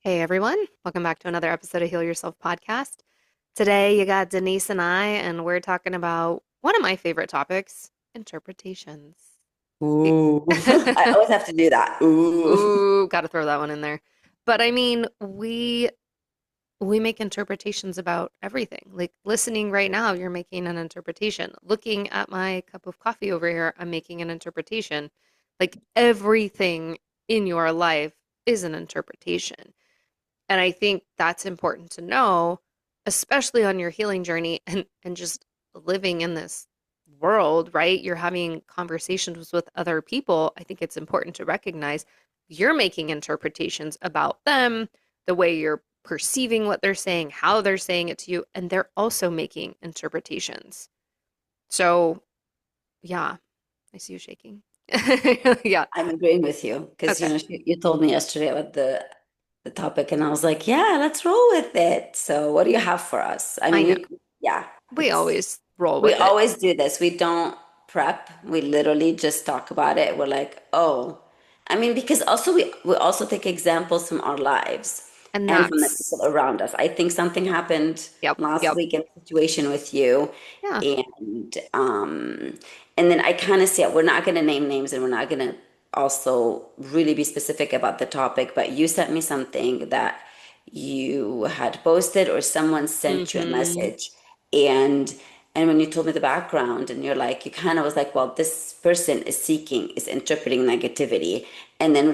Hey everyone, welcome back to another episode of Heal Yourself podcast. Today you got Denise and and we're talking about one of my favorite topics, interpretations. Be- Ooh, I always have to do that. Ooh. Ooh, got to throw that one in there. But I mean, we make interpretations about everything. Like listening right now, you're making an interpretation. Looking at my cup of coffee over here, I'm making an interpretation. Like everything in your life is an interpretation. And I think that's important to know, especially on your healing journey and just living in this world, right? You're having conversations with other people. I think it's important to recognize you're making interpretations about them, the way you're perceiving what they're saying, how they're saying it to you, and they're also making interpretations. So, yeah, I see you shaking. Yeah. I'm agreeing with you because Okay. you told me yesterday about the topic, and I was like, yeah, let's roll with it. So, what do you have for us? I I mean, know. yeah, We it's always roll we with it. always do this. We don't prep. We literally just talk about it. We're like, oh, I mean, because also we also take examples from our lives And and from the people that's, around us. I think something happened yep, last yep. week in a situation with you, Yeah. and um, and then I kind of see it. We're not going to name names, and we're not going to also really be specific about the topic. But you sent me something that you had posted, or someone sent you a Hmm. message, and when you told me the background, and you're like, you kind of was like, well, this person is interpreting negativity, and then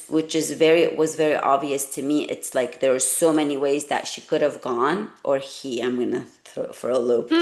which is very was very obvious to me. It's like there are so many ways that she could have gone, or he. I'm gonna throw it for a loop,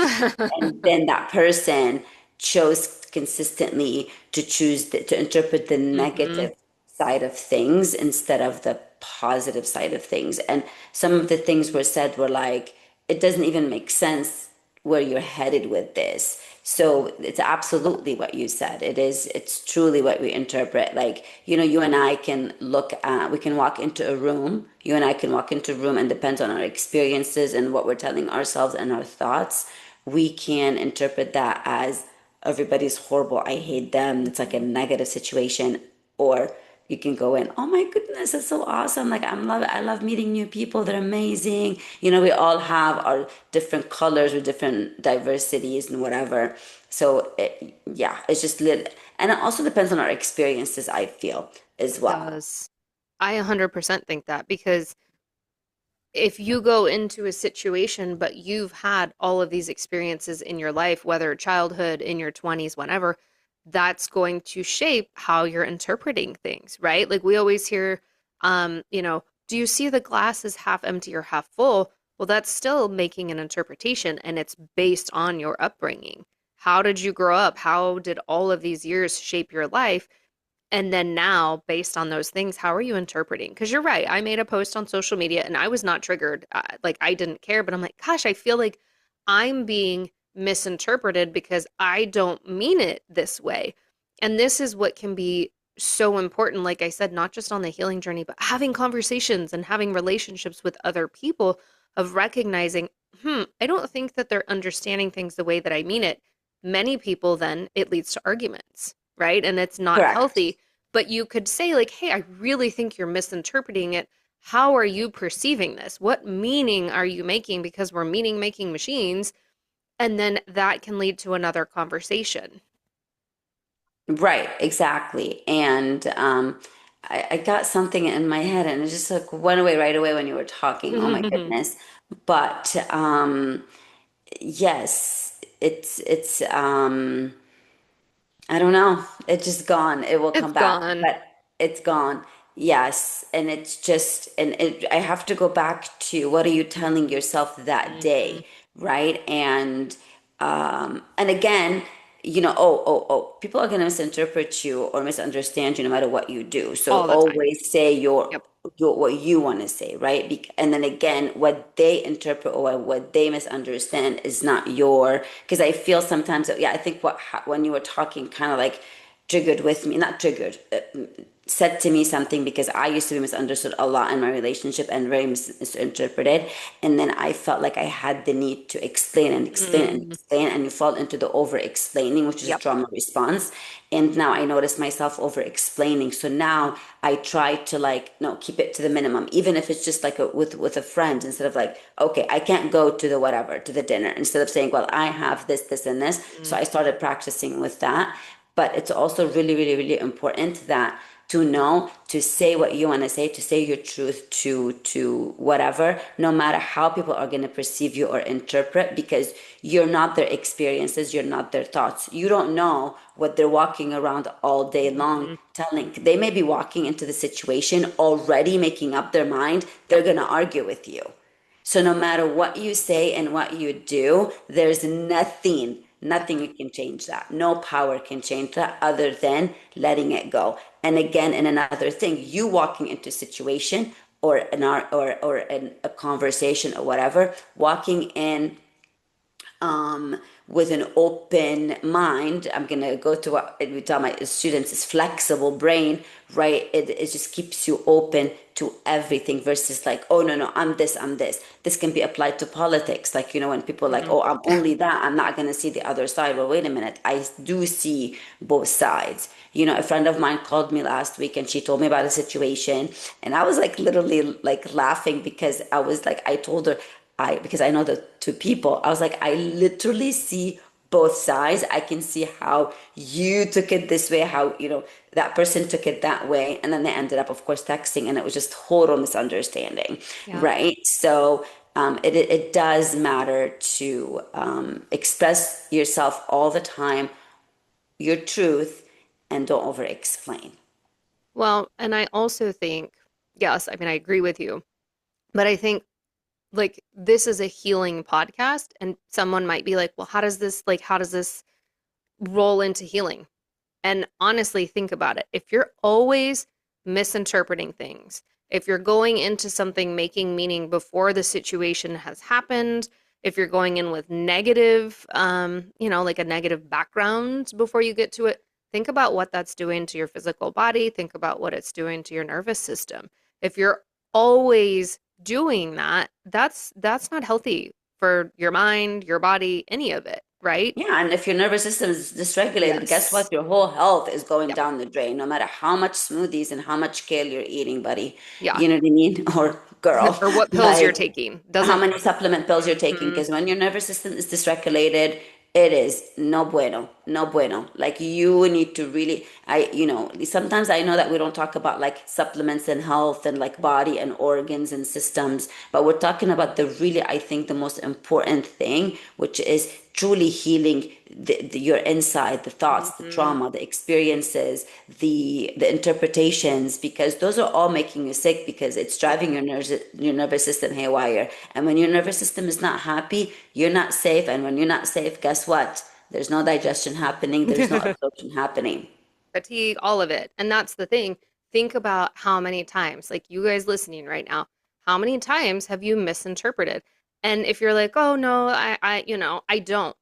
and then that person chose consistently to to interpret the Hmm. negative side of things instead of the positive side of things. And some of the things were said were like, it doesn't even make sense where you're headed with this. So it's absolutely what you said. It's truly what we interpret. Like, you and I can we can walk into a room. You and I can walk into a room, and depends on our experiences and what we're telling ourselves and our thoughts, we can interpret that as everybody's horrible. I hate them. It's like a negative situation. Or you can go in, oh my goodness, it's so awesome. Like I love meeting new people. They're amazing. We all have our different colors or different diversities and whatever. So yeah, it's just little, and it also depends on our experiences, I feel, as It well. does. I 100% think that because if you go into a situation, but you've had all of these experiences in your life, whether childhood, in your 20s, whenever, that's going to shape how you're interpreting things, right? Like we always hear, do you see the glass as half empty or half full? Well, that's still making an interpretation and it's based on your upbringing. How did you grow up? How did all of these years shape your life? And then now, based on those things, how are you interpreting? Because you're right. I made a post on social media and I was not triggered. Like I didn't care, but I'm like, gosh, I feel like I'm being misinterpreted because I don't mean it this way. And this is what can be so important. Like I said, not just on the healing journey, but having conversations and having relationships with other people of recognizing, I don't think that they're understanding things the way that I mean it. Many people then it leads to arguments, right? And it's not Correct. healthy, but you could say, like, hey, I really think you're misinterpreting it. How are you perceiving this? What meaning are you making? Because we're meaning making machines. And then that can lead to another conversation. Right, exactly. And I got something in my head, and it just like went away right away when you were talking. Oh my goodness. But yes, it's I don't know. It's just gone. It will It's come back, gone. but it's gone. Yes, and it's just, I have to go back to, what are you telling yourself that Hmm. day, right? And again, people are going to misinterpret you or misunderstand you no matter what you do. So All the time. always say Yep. what you want to say, right? And then again, what they interpret or what they misunderstand is not your. Because I feel sometimes, yeah, I think when you were talking, kind of like triggered with me, not triggered. said to me something, because I used to be misunderstood a lot in my relationship and very misinterpreted. And then I felt like I had the need to explain and explain and Mm, explain, and you fall into the over explaining, which is a yep. trauma response. And now I notice myself over explaining. So now I try to, like, no, keep it to the minimum, even if it's just like with a friend, instead of like, okay, I can't go to the whatever, to the dinner, instead of saying, well, I have this and this. So Mm, I started practicing with that. But it's also really, really, really important that to know to say what you want to say, to say your truth, to whatever, no matter how people are going to perceive you or interpret, because you're not their experiences, you're not their thoughts. You don't know what they're walking around all day long mhm. telling. They may be walking into the situation already making up their mind, Yep. they're going to argue with you. So no matter what you say and what you do, there's Yeah. nothing you can change that. No power can change that other than letting it go. And again, in another thing, you walking into a situation or an art or a conversation or whatever, walking in with an open mind. I'm gonna go to what we tell my students is flexible brain, right? It just keeps you open to everything versus like, oh no, no, I'm this, I'm this. This can be applied to politics. Like, when people are like, Mhm. oh, I'm only that, I'm not gonna see the other side. Well, wait a minute, I do see both sides. A friend of mine called me last week and she told me about a situation, and I was like literally like laughing because I was like, I told her, because I know the two people, I was like, I literally see both sides. I can see how you took it this way, how, that person took it that way. And then they ended up, of course, texting, and it was just total misunderstanding, Yeah. right? So it does matter to express yourself all the time, your truth, and don't over explain. Well, and I also think, yes, I mean, I agree with you, but I think like this is a healing podcast, and someone might be like, well, how does this roll into healing? And honestly, think about it. If you're always misinterpreting things, if you're going into something making meaning before the situation has happened, if you're going in with negative, like a negative background before you get to it, think about what that's doing to your physical body. Think about what it's doing to your nervous system. If you're always doing that, that's not healthy for your mind, your body, any of it, right? Yeah, and if your nervous system is dysregulated, guess Yes. what? Your whole health is going Yep. down the drain, no matter how much smoothies and how much kale you're eating, buddy. Yeah. You know what I mean? Or girl, Or what pills you're like taking. how Doesn't. many supplement pills you're taking. Mhm. Because when your nervous system is dysregulated, it is no bueno, no bueno. Like you need to really, sometimes I know that we don't talk about like supplements and health and like body and organs and systems, but we're talking about the really, I think, the most important thing, which is truly healing your inside, the thoughts, the Mhm. trauma, the experiences, the interpretations, because those are all making you sick, because it's Yep. driving your nervous system haywire. And when your nervous system is not happy, you're not safe. And when you're not safe, guess what? There's no digestion happening. There's no absorption happening. Fatigue, all of it. And that's the thing. Think about how many times, like you guys listening right now, how many times have you misinterpreted? And if you're like, oh no, I don't.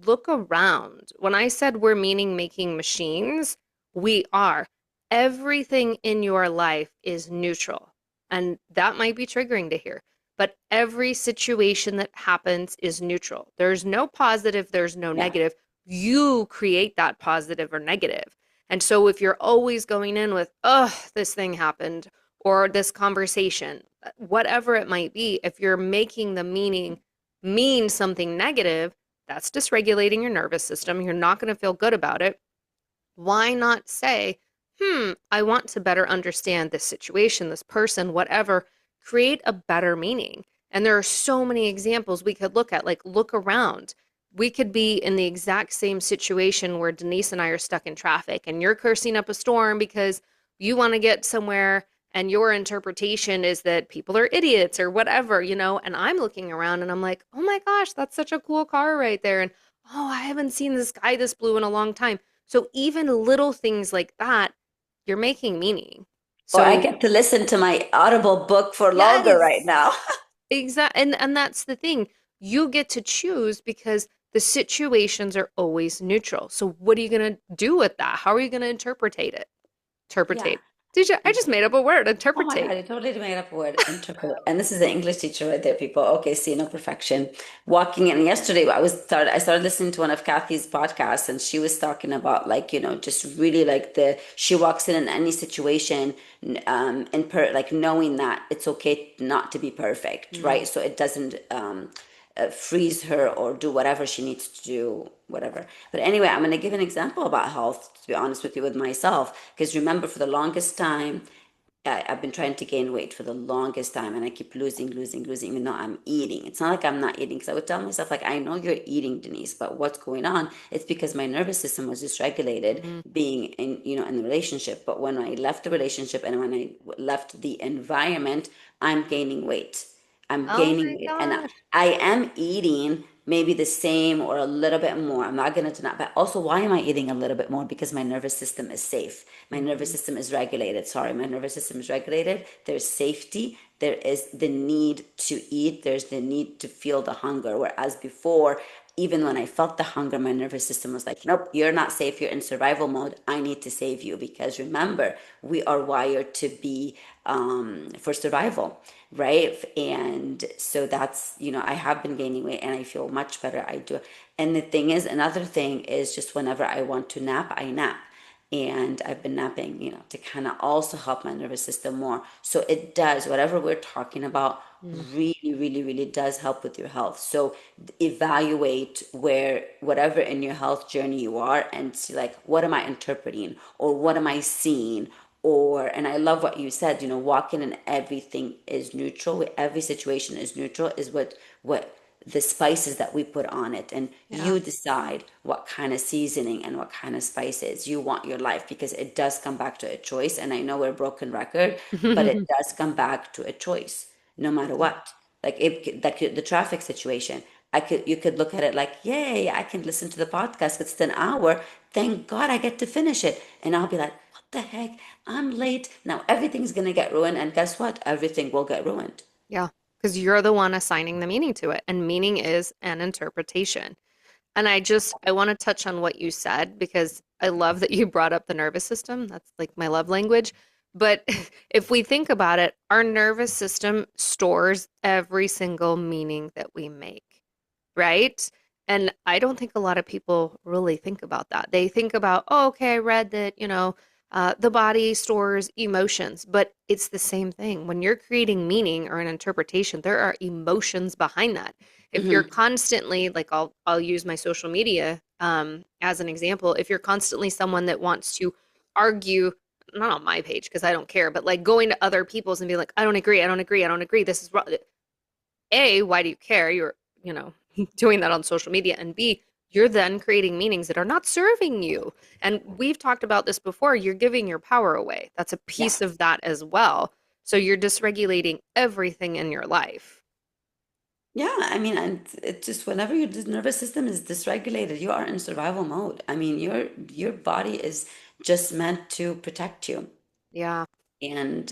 Look around. When I said we're meaning making machines, we are. Everything in your life is neutral. And that might be triggering to hear, but every situation that happens is neutral. There's no positive, there's no Yeah. negative. You create that positive or negative. And so if you're always going in with, oh, this thing happened or this conversation, whatever it might be, if you're making the meaning mean something negative, that's dysregulating your nervous system. You're not going to feel good about it. Why not say, I want to better understand this situation, this person, whatever, create a better meaning. And there are so many examples we could look at, like look around. We could be in the exact same situation where Denise and I are stuck in traffic and you're cursing up a storm because you want to get somewhere and your interpretation is that people are idiots or whatever, and I'm looking around and I'm like, oh my gosh, that's such a cool car right there. And oh, I haven't seen the sky this blue in a long time. So even little things like that, you're making meaning. Or I So get to listen to my Audible book for longer right yes, now. exactly. And that's the thing. You get to choose because the situations are always neutral. So what are you going to do with that? How are you going to interpretate it? Yeah. Interpretate Did you? I just made up a word, Oh my interpretate. God, you totally made up a word, interpret. And this is an English teacher right there, people. Okay, see, no perfection. Walking in yesterday, I started listening to one of Kathy's podcasts, and she was talking about like, just really like she walks in any situation, and like knowing that it's okay not to be perfect, Mm. right? So it doesn't freeze her or do whatever she needs to do, whatever. But anyway, I'm going to give an example about health, to be honest with you, with myself, because remember, for the longest time, I've been trying to gain weight for the longest time, and I keep losing, losing, losing, even though I'm eating. It's not like I'm not eating, because I would tell myself, like, I know you're eating, Denise, but what's going on? It's because my nervous system was dysregulated Mm. being in the relationship. But when I left the relationship and when I left the environment, I'm gaining weight. I'm Oh gaining my weight, and gosh. I am eating maybe the same or a little bit more. I'm not going to deny, but also, why am I eating a little bit more? Because my nervous system is safe. My nervous Hmm. system is regulated. Sorry, my nervous system is regulated. There's safety. There is the need to eat. There's the need to feel the hunger. Whereas before, even when I felt the hunger, my nervous system was like, nope, you're not safe. You're in survival mode. I need to save you. Because remember, we are wired to be for survival, right? And so that's, I have been gaining weight and I feel much better. I do. And the thing is, another thing is just whenever I want to nap, I nap. And I've been napping, to kind of also help my nervous system more. So it does, whatever we're talking about, Mm. really, really, really does help with your health. So evaluate whatever in your health journey you are, and see, like, what am I interpreting, or what am I seeing? And I love what you said, walking in everything is neutral, every situation is neutral, is what the spices that we put on it, and Yeah. you decide what kind of seasoning and what kind of spices you want your life, because it does come back to a choice. And I know we're a broken record, but it does come back to a choice no matter Yeah. what. Like the traffic situation, you could look at it like, yay, I can listen to the podcast, it's an hour, thank God I get to finish it. And I'll be like, what the heck, I'm late now, everything's gonna get ruined. And guess what, everything will get ruined. Yeah. Because you're the one assigning the meaning to it, and meaning is an interpretation. And I want to touch on what you said because I love that you brought up the nervous system. That's like my love language. But if we think about it, our nervous system stores every single meaning that we make, right? And I don't think a lot of people really think about that. They think about, oh, okay, I read that, the body stores emotions, but it's the same thing. When you're creating meaning or an interpretation, there are emotions behind that. If you're Hmm. constantly, like, I'll use my social media as an example. If you're constantly someone that wants to argue, not on my page because I don't care, but like going to other people's and be like, I don't agree, I don't agree, I don't agree. This is wrong. A, why do you care? You're, doing that on social media. And B, you're then creating meanings that are not serving you. And we've talked about this before. You're giving your power away. That's a Yeah. piece of that as well. So you're dysregulating everything in your life. Yeah, I mean, and it's just whenever your nervous system is dysregulated, you are in survival mode. I mean, your body is just meant to protect you. Yeah. And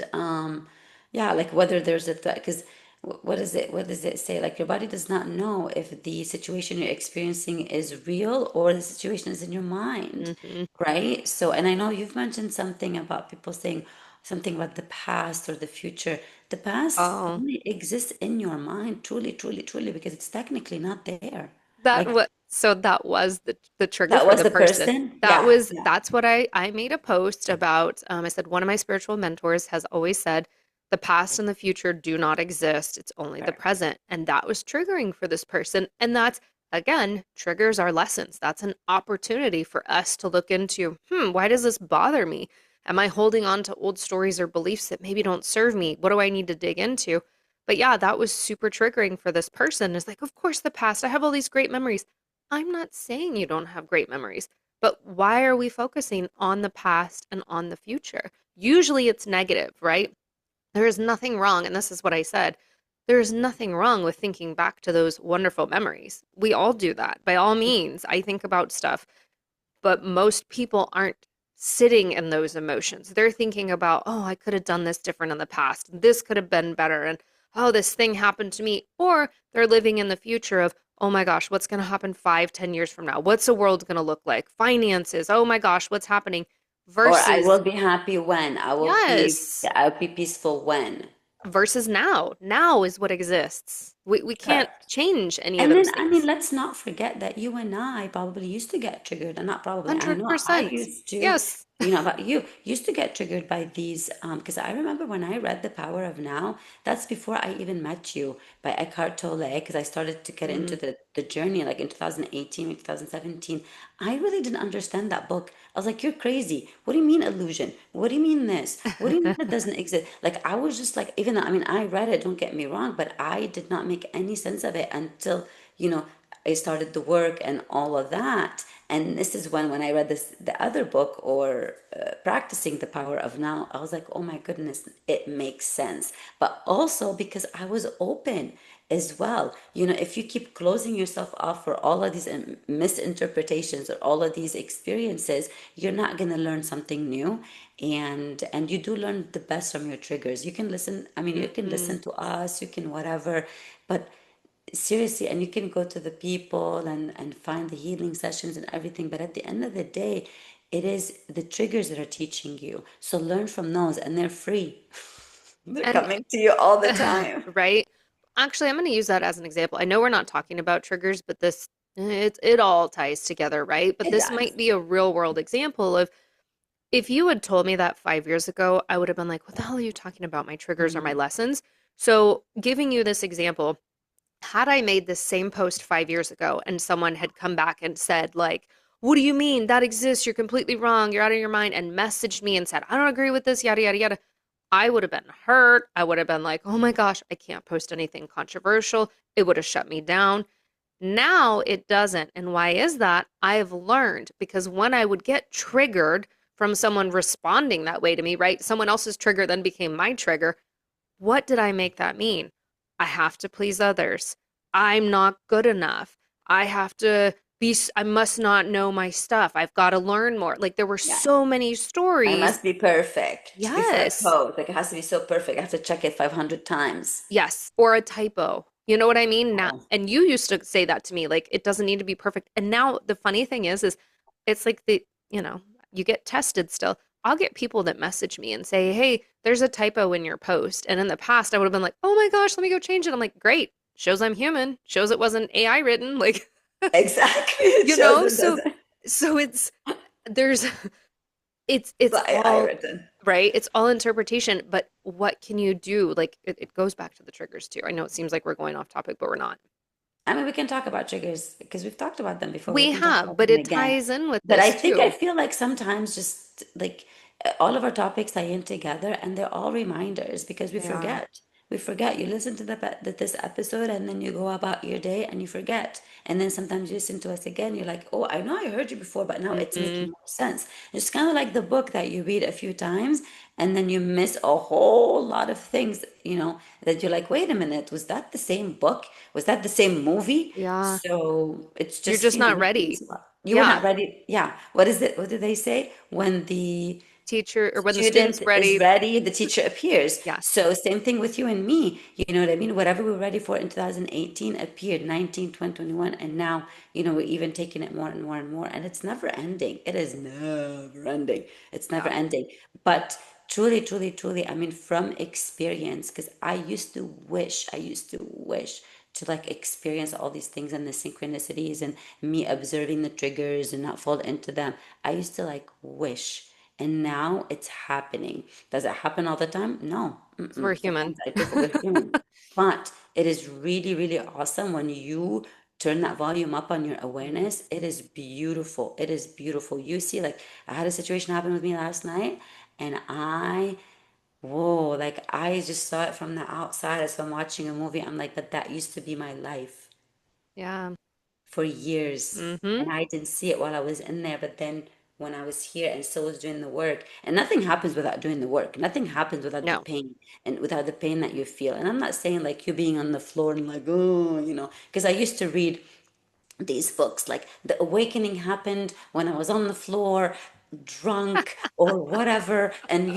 yeah, like whether there's a threat, because what does it say, like your body does not know if the situation you're experiencing is real or the situation is in your mind, Hmm. right? So, and I know you've mentioned something about people saying something about the past or the future. The past Oh, only exists in your mind, truly, truly, truly, because it's technically not there. that Like, was so that was the trigger that for was the the person. person. Yeah, yeah. That's what I made a post about. I said one of my spiritual mentors has always said the past and the future do not exist. It's only the Correct. present. And that was triggering for this person. And that's again triggers our lessons. That's an opportunity for us to look into, why does this bother me? Am I holding on to old stories or beliefs that maybe don't serve me? What do I need to dig into? But yeah, that was super triggering for this person. It's like, of course, the past. I have all these great memories. I'm not saying you don't have great memories, but why are we focusing on the past and on the future? Usually it's negative, right? There is nothing wrong, and this is what I said. There is nothing wrong with thinking back to those wonderful memories. We all do that. By all means, I think about stuff, but most people aren't sitting in those emotions. They're thinking about, oh, I could have done this different in the past. This could have been better. And oh, this thing happened to me. Or they're living in the future of, oh my gosh, what's going to happen 5, 10 years from now? What's the world going to look like? Finances. Oh my gosh, what's happening? Or I versus will be happy when. yes, I'll be peaceful when. versus now. Now is what exists. We can't Correct. change any of And those then, I mean, things. let's not forget that you and I probably used to get triggered, and not probably, I know I 100%. used to, Yes. you know, about you, used to get triggered by these, because I remember when I read The Power of Now, that's before I even met you, by Eckhart Tolle, because I started to get into Mm, the journey like in 2018 or 2017. I really didn't understand that book. I was like, you're crazy. What do you mean illusion? What do you mean this? What do you mean it doesn't exist? Like, I was just like, even though, I mean, I read it, don't get me wrong, but I did not make any sense of it until, you know, I started the work and all of that. And this is when I read the other book, or practicing the power of now, I was like, oh my goodness, it makes sense. But also because I was open as well. You know, if you keep closing yourself off for all of these misinterpretations or all of these experiences, you're not going to learn something new. And you do learn the best from your triggers. You can listen, I mean, you can mhm. listen to us, you can whatever, but seriously, and you can go to the people and find the healing sessions and everything, but at the end of the day, it is the triggers that are teaching you. So learn from those, and they're free. They're And coming to you all the time. right? Actually, I'm going to use that as an example. I know we're not talking about triggers, but this it all ties together, right? But It this does. might be a real world example of if you had told me that 5 years ago, I would have been like, what the hell are you talking about? My triggers are my Mhm. lessons. So, giving you this example, had I made this same post 5 years ago and someone had come back and said, like, what do you mean that exists? You're completely wrong. You're out of your mind, and messaged me and said, I don't agree with this, yada, yada, yada. I would have been hurt. I would have been like, oh my gosh, I can't post anything controversial. It would have shut me down. Now it doesn't. And why is that? I have learned because when I would get triggered from someone responding that way to me, right? Someone else's trigger then became my trigger. What did I make that mean? I have to please others. I'm not good enough. I have to I must not know my stuff. I've got to learn more. Like there were Yeah. so many I stories. must be perfect before I Yes. post. Like, it has to be so perfect. I have to check it 500 times. Yes, or a typo. You know what I mean? Now, Oh, and you used to say that to me, like it doesn't need to be perfect. And now the funny thing is it's like you know, you get tested still. I'll get people that message me and say, "Hey, there's a typo in your post." And in the past, I would have been like, "Oh my gosh, let me go change it." I'm like, "Great. Shows I'm human. Shows it wasn't AI written." Like, exactly. It you shows know, it so doesn't. it's there's It's it's not AI all written. right. It's all interpretation, but what can you do? Like it goes back to the triggers too. I know it seems like we're going off topic, but we're not. I mean, we can talk about triggers because we've talked about them before. We We can talk have, about but them it again. ties in with But I this think I too. feel like sometimes just like all of our topics tie in together, and they're all reminders because we They are. forget. We forget. You listen to this episode and then you go about your day and you forget. And then sometimes you listen to us again, you're like, oh, I know I heard you before, but now it's Hmm. making more sense. It's kind of like the book that you read a few times and then you miss a whole lot of things, that you're like, wait a minute, was that the same book? Was that the same movie? Yeah. So it's You're just, just not happens ready. a lot. You were Yeah. not ready. Yeah. What is it? What do they say? When the Teacher or when the student student's is ready. ready, the teacher appears. Yeah. So same thing with you and me. You know what I mean? Whatever we were ready for in 2018 appeared 19, 20, 21, and now, we're even taking it more and more and more. And it's never ending. It is never ending. It's never Yeah. ending. But truly, truly, truly, I mean, from experience, because I used to wish to like experience all these things and the synchronicities and me observing the triggers and not fall into them. I used to like wish, and now it's happening. Does it happen all the time? No. Because we're Mm-mm. human. Sometimes I do forget human. But it is really, really awesome when you turn that volume up on your Mhm. awareness. It is beautiful. It is beautiful. You see, like, I had a situation happen with me last night, and whoa, like, I just saw it from the outside as if I'm watching a movie. I'm like, but that used to be my life Yeah. for years. Hmm. And I didn't see it while I was in there. But then when I was here and still was doing the work, and nothing happens without doing the work. Nothing happens without the No. pain and without the pain that you feel. And I'm not saying like you being on the floor and like, oh, because I used to read these books like the awakening happened when I was on the floor drunk or whatever, and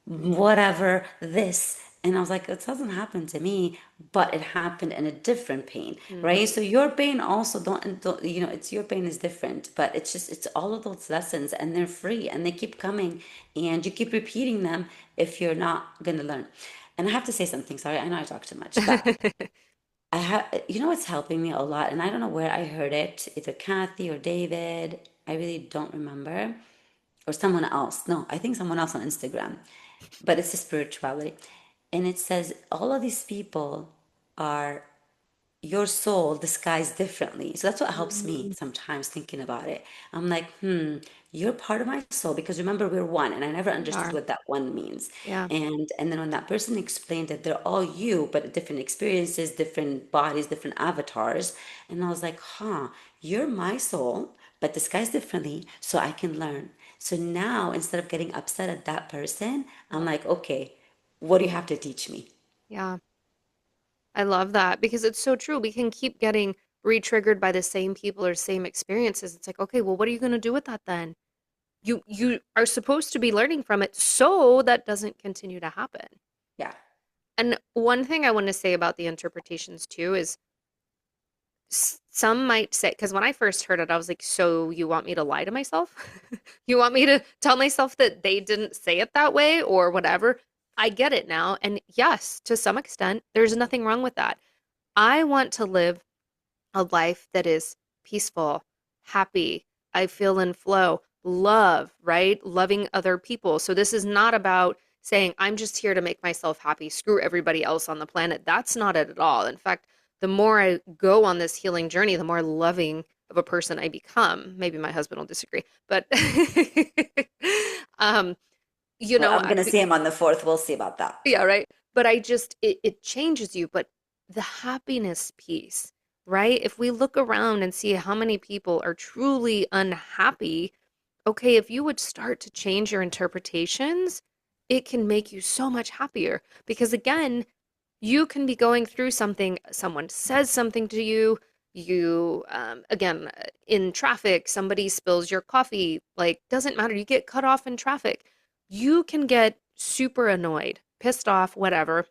whatever this, And I was like, it doesn't happen to me, but it happened in a different pain, right? Hmm. So your pain also don't, it's your pain is different, but it's all of those lessons and they're free and they keep coming and you keep repeating them if you're not going to learn. And I have to say something, sorry, I know I talk too much, but what's helping me a lot, and I don't know where I heard it, either Kathy or David, I really don't remember, or someone else. No, I think someone else on Instagram, but it's a spirituality. And it says all of these people are your soul disguised differently. So that's what helps me Mm. sometimes thinking about it. I'm like, you're part of my soul because remember we're one, and I never We understood are. what that one means. Yeah. And then when that person explained that they're all you, but different experiences, different bodies, different avatars, and I was like, you're my soul, but disguised differently, so I can learn. So now instead of getting upset at that person, I'm Yep. like, okay, what do you have to teach me? Yeah. I love that because it's so true. We can keep getting re-triggered by the same people or same experiences. It's like, okay, well, what are you going to do with that then? You are supposed to be learning from it so that doesn't continue to happen. Yeah. And one thing I want to say about the interpretations too is some might say, because when I first heard it, I was like, so you want me to lie to myself? You want me to tell myself that they didn't say it that way or whatever? I get it now. And yes, to some extent, there's nothing wrong with that. I want to live a life that is peaceful, happy. I feel in flow, love, right? Loving other people. So this is not about saying, I'm just here to make myself happy, screw everybody else on the planet. That's not it at all. In fact, the more I go on this healing journey, the more loving of a person I become. Maybe my husband will disagree, but um, you Well, know, I'm gonna see him on the fourth. We'll see about that. yeah, right. But I just it changes you. But the happiness piece, right? If we look around and see how many people are truly unhappy, okay, if you would start to change your interpretations, it can make you so much happier. Because again, you can be going through something, someone says something to you, again, in traffic, somebody spills your coffee, like, doesn't matter, you get cut off in traffic. You can get super annoyed, pissed off, whatever,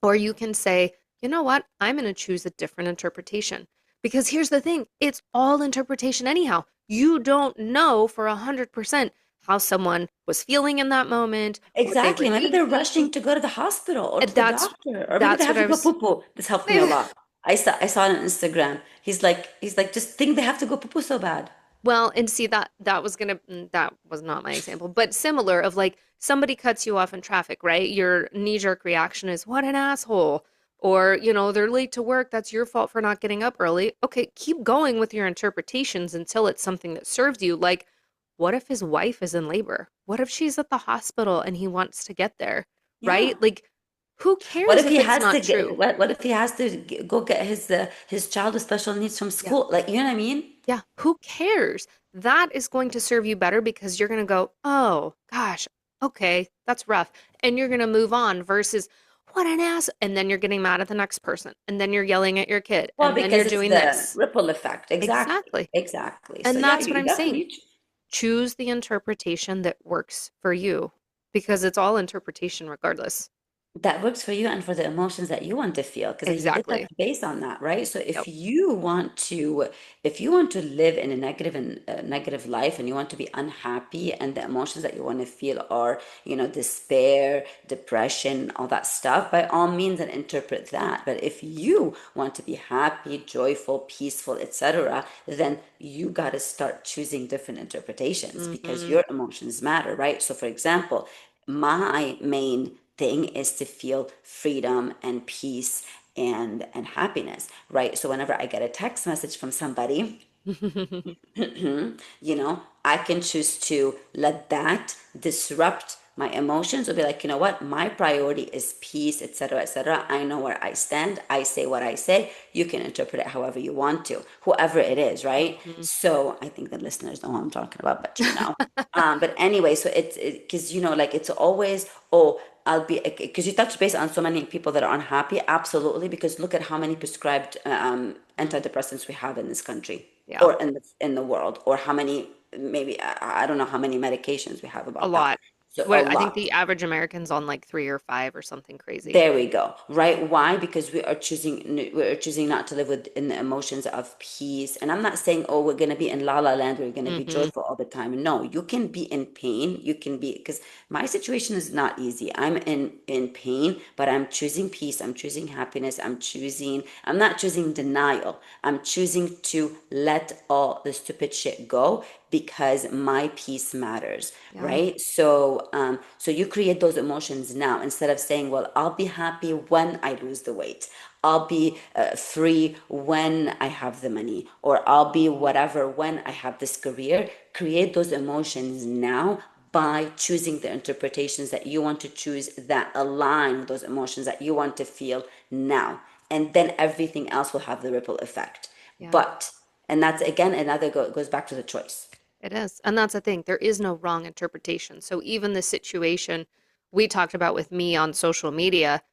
or you can say, you know what, I'm going to choose a different interpretation. Because here's the thing, it's all interpretation anyhow. You don't know for 100% how someone was feeling in that moment, what they were Exactly. Maybe they're thinking. rushing to go to the hospital or And to the doctor, or maybe they that's what have I to go was poo poo. This helped me a lot. I saw it on Instagram. He's like, just think they have to go poo poo so bad. well, and see that was not my example, but similar of like somebody cuts you off in traffic, right? Your knee-jerk reaction is what an asshole. Or, they're late to work, that's your fault for not getting up early. Okay, keep going with your interpretations until it's something that serves you. Like, what if his wife is in labor? What if she's at the hospital and he wants to get there, Yeah. right? Like, who What cares if if he it's has to not get true? what if he has to go get his child with special needs from Yeah. school? Like, you know what I mean? Yeah, who cares? That is going to serve you better because you're going to go, oh, gosh, okay, that's rough. And you're going to move on versus, what an ass. And then you're getting mad at the next person. And then you're yelling at your kid. Well, And then you're because it's doing the this. ripple effect. Exactly. Exactly. Exactly. So And yeah, that's what you I'm got saying. you. Choose the interpretation that works for you because it's all interpretation regardless. That works for you and for the emotions that you want to feel, because you did touch Exactly. base on that, right? So Yep. if you want to live in a negative life, and you want to be unhappy, and the emotions that you want to feel are, despair, depression, all that stuff, by all means, and interpret that. But if you want to be happy, joyful, peaceful, etc., then you got to start choosing different interpretations because Mm-hmm. your emotions matter, right? So for example, my main thing is to feel freedom and peace and happiness, right? So whenever I get a text message from somebody, I can choose to let that disrupt my emotions, or be like, you know what, my priority is peace, etc., etc. I know where I stand. I say what I say. You can interpret it however you want to, whoever it is, right? Mm-hmm. So I think the listeners know what I'm talking about, but but anyway, so it's because like it's always, oh, I'll be, because you touch base on so many people that are unhappy. Absolutely, because look at how many prescribed Mm. antidepressants we have in this country, Yeah, or in the world, or how many, maybe I don't know how many medications we have a about that. lot. So a What I think lot. the average American's on like 3 or 5 or something crazy. There we go. Right? Why? Because we are choosing not to live within the emotions of peace. And I'm not saying, oh, we're gonna be in la la land, we're gonna be Hmm. joyful all the time. No, you can be in pain. You can be, because my situation is not easy. I'm in pain, but I'm choosing peace. I'm choosing happiness. I'm not choosing denial. I'm choosing to let all the stupid shit go because my peace matters, Yeah. right? So you create those emotions now instead of saying, well, I'll be happy when I lose the weight. I'll be free when I have the money, or I'll be whatever when I have this career. Create those emotions now by choosing the interpretations that you want to choose that align with those emotions that you want to feel now. And then everything else will have the ripple effect. Yeah. But, and that's again, goes back to the choice. It is. And that's the thing. There is no wrong interpretation. So even the situation we talked about with me on social media,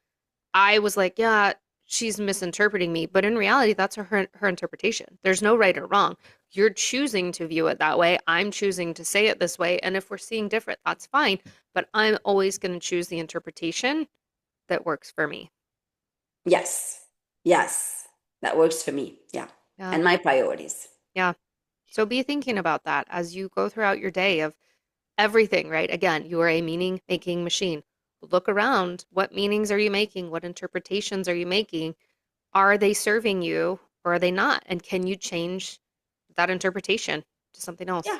I was like, yeah, she's misinterpreting me. But in reality, that's her interpretation. There's no right or wrong. You're choosing to view it that way. I'm choosing to say it this way. And if we're seeing different, that's fine. But I'm always going to choose the interpretation that works for me. Yes. Yes. That works for me. Yeah. Yeah. And my priorities. Yeah. So be thinking about that as you go throughout your day of everything, right? Again, you are a meaning making machine. Look around. What meanings are you making? What interpretations are you making? Are they serving you or are they not? And can you change that interpretation to something else? Yeah.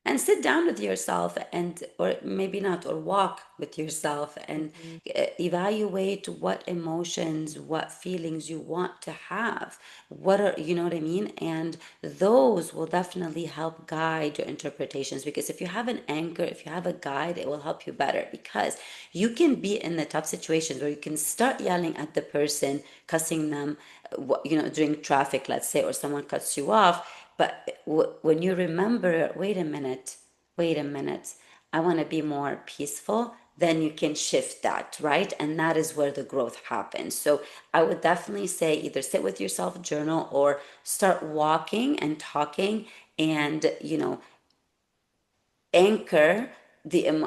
And sit down with yourself and, or maybe not, or walk with yourself and Hmm. evaluate what emotions, what feelings you want to have. What are, you know what I mean? And those will definitely help guide your interpretations, because if you have an anchor, if you have a guide, it will help you better, because you can be in the tough situations where you can start yelling at the person, cussing them, during traffic, let's say, or someone cuts you off. But when you remember, wait a minute, I want to be more peaceful, then you can shift that, right? And that is where the growth happens. So I would definitely say either sit with yourself, journal, or start walking and talking and, anchor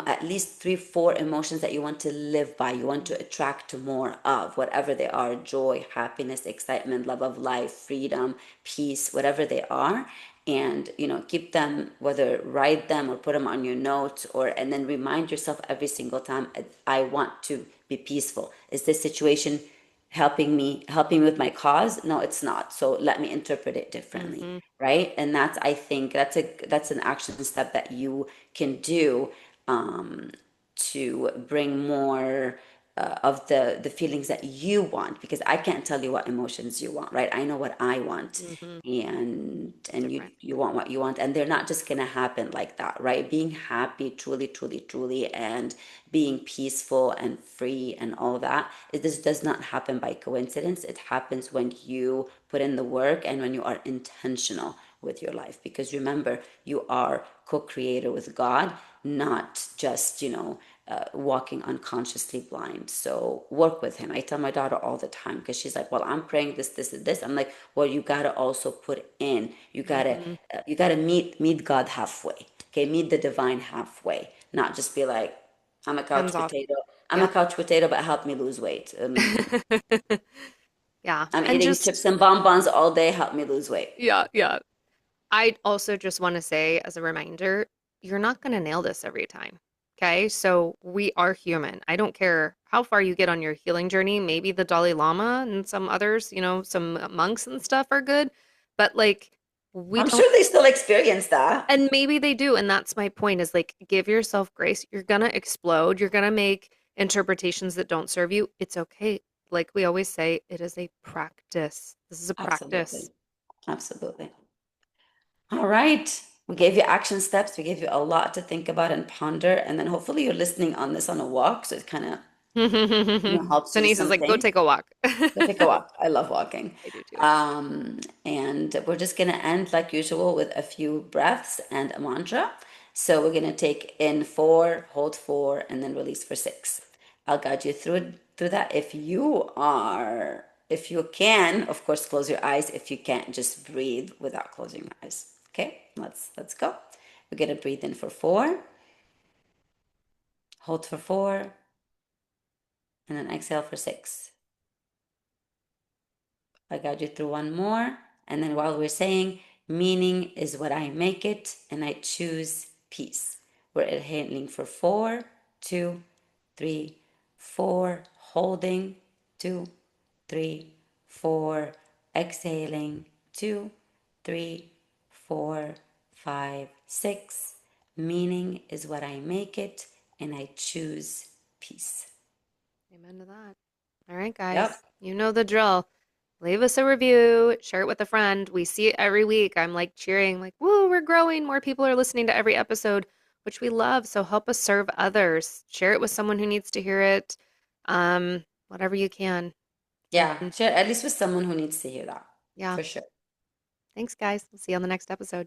at least three, four emotions that you want to live by, you want to attract to more of, whatever they are: joy, happiness, excitement, love of life, freedom, peace, whatever they are. And keep them, whether write them or put them on your notes, or and then remind yourself every single time, I want to be peaceful. Is this situation helping me with my cause? No, it's not. So let me interpret it differently, Hmm. right? And that's, I think that's an action step that you can do, to bring more of the feelings that you want, because I can't tell you what emotions you want, right? I know what I want. Hmm. It's And you different. you want what you want, and they're not just gonna happen like that, right? Being happy, truly, truly, truly, and being peaceful and free and all that, this does not happen by coincidence. It happens when you put in the work and when you are intentional with your life, because remember, you are co-creator with God, not just walking unconsciously blind. So work with him. I tell my daughter all the time, because she's like, well, I'm praying this and this. I'm like, well, you gotta also put in, Hmm. you gotta meet God halfway. Okay, meet the divine halfway, not just be like, i'm a Hands couch off. potato i'm a Yeah. couch potato but help me lose weight. Yeah. I'm And eating chips just, and bonbons all day, help me lose weight. yeah, yeah. I also just want to say, as a reminder, you're not going to nail this every time. Okay. So we are human. I don't care how far you get on your healing journey. Maybe the Dalai Lama and some others, some monks and stuff are good, but like, we I'm don't, sure they still experience that. and maybe they do. And that's my point is like, give yourself grace. You're going to explode. You're going to make interpretations that don't serve you. It's okay. Like we always say, it is a practice. This is a practice. Absolutely. Absolutely. All right. We gave you action steps. We gave you a lot to think about and ponder. And then hopefully you're listening on this on a walk. So it kind of, helps you with Denise is some like, go things. take a walk. Go take a walk. I love walking. I do too. And we're just going to end like usual with a few breaths and a mantra. So we're going to take in 4, hold 4, and then release for 6. I'll guide you through that. If you can, of course, close your eyes. If you can't, just breathe without closing your eyes. Okay, let's go. We're going to breathe in for 4, Hold for 4, and then exhale for 6. I got you through one more. And then while we're saying, meaning is what I make it, and I choose peace. We're inhaling for 4, 2, 3, 4, holding, 2, 3, 4, exhaling, 2, 3, 4, 5, 6. Meaning is what I make it, and I choose peace. Amen to that. All right, Yep. guys, you know the drill. Leave us a review, share it with a friend. We see it every week. I'm like cheering, like, woo, we're growing. More people are listening to every episode, which we love. So help us serve others. Share it with someone who needs to hear it. Whatever you can. Yeah. And Share at least with someone who needs to hear that yeah, for sure. thanks, guys. We'll see you on the next episode.